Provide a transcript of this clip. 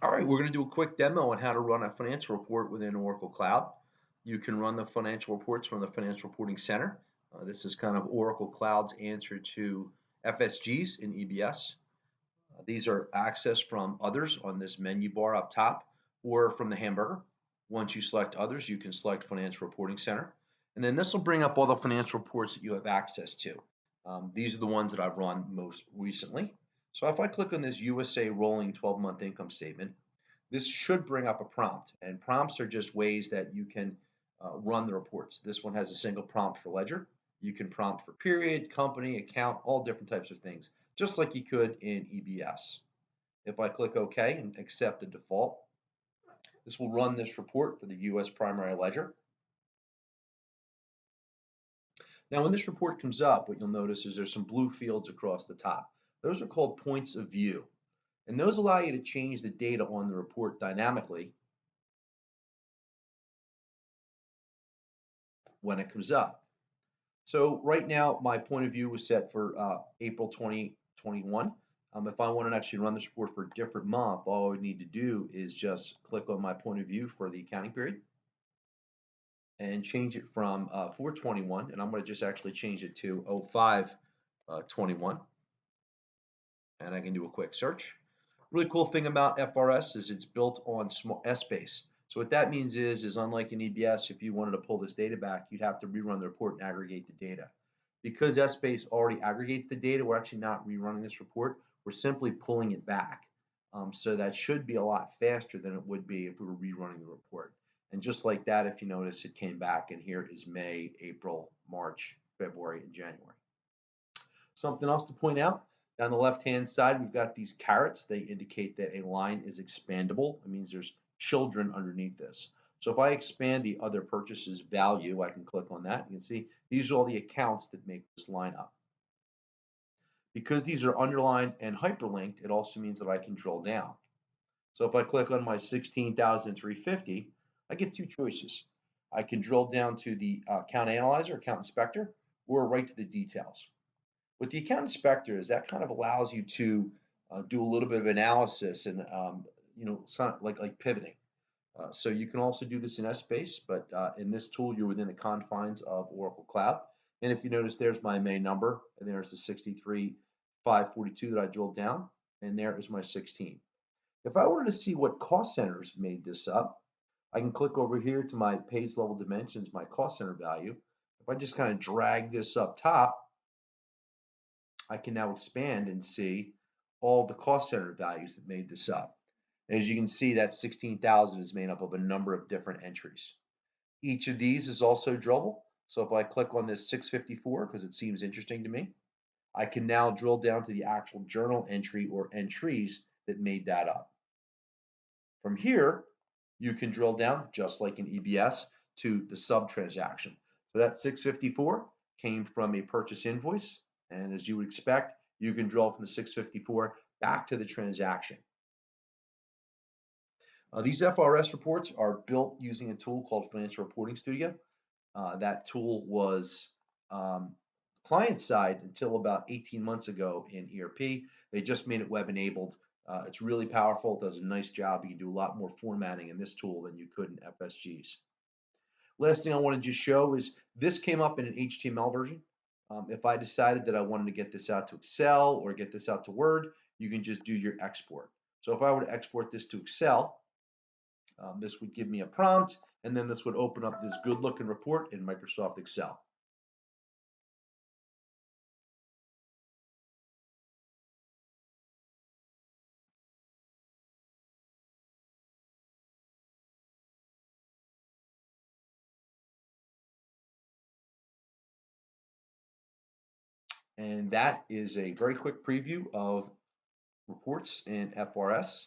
All right, we're going to do a quick demo on how to run a financial report within Oracle Cloud. You can run the financial reports from the Financial Reporting Center. This is kind of Oracle Cloud's answer to FSGs in EBS. These are accessed from others on this menu bar up top or from the hamburger. Once you select others, you can select Financial Reporting Center. And then this will bring up all the financial reports that you have access to. These are the ones that I've run most recently. So if I click on this USA rolling 12-month income statement, this should bring up a prompt, and prompts are just ways that you can run the reports. This one has a single prompt for ledger. You can prompt for period, company, account, all different types of things, just like you could in EBS. If I click OK and accept the default, this will run this report for the US primary ledger. Now, when this report comes up, what you'll notice is there's some blue fields across the top. Those are called points of view, and those allow you to change the data on the report dynamically when it comes up. So right now, my point of view was set for April 2021. If I want to actually run this report for a different month, all I would need to do is just click on my point of view for the accounting period and change it from 421, and I'm going to just actually change it to 0521, and I can do a quick search. Really cool thing about FRS is it's built on small S-base. So what that means is unlike in EBS, if you wanted to pull this data back, you'd have to rerun the report and aggregate the data. Because S-base already aggregates the data, we're actually not rerunning this report. We're simply pulling it back. So that should be a lot faster than it would be if we were rerunning the report. And just like that, if you notice, it came back, and here is May, April, March, February, and January. Something else to point out, down the left-hand side, we've got these carets. They indicate that a line is expandable. It means there's children underneath this. So if I expand the other purchases value, I can click on that. You can see these are all the accounts that make this line up. Because these are underlined and hyperlinked, it also means that I can drill down. So if I click on my 16,350, I get two choices. I can drill down to the account analyzer, account inspector, or right to the details. With the account inspector is that kind of allows you to do a little bit of analysis and like pivoting. So you can also do this in S-base, but in this tool you're within the confines of Oracle Cloud. And if you notice, there's my May number, and there's the 63,542 that I drilled down, and there is my 16. If I wanted to see what cost centers made this up, I can click over here to my page level dimensions, my cost center value. If I just kind of drag this up top, I can now expand and see all the cost center values that made this up. And as you can see, that 16,000 is made up of a number of different entries. Each of these is also drillable. So if I click on this 654, because it seems interesting to me, I can now drill down to the actual journal entry or entries that made that up. From here, you can drill down, just like in EBS, to the sub-transaction. So that 654 came from a purchase invoice, and as you would expect, you can drill from the 654 back to the transaction. These FRS reports are built using a tool called Financial Reporting Studio. That tool was client side until about 18 months ago in ERP. They just made it web enabled. It's really powerful. It does a nice job. You can do a lot more formatting in this tool than you could in FSGs. Last thing I wanted to show is this came up in an HTML version. If I decided that I wanted to get this out to Excel or get this out to Word, you can just do your export. So if I were to export this to Excel, this would give me a prompt, and then this would open up this good looking report in Microsoft Excel. And that is a very quick preview of reports in FRS.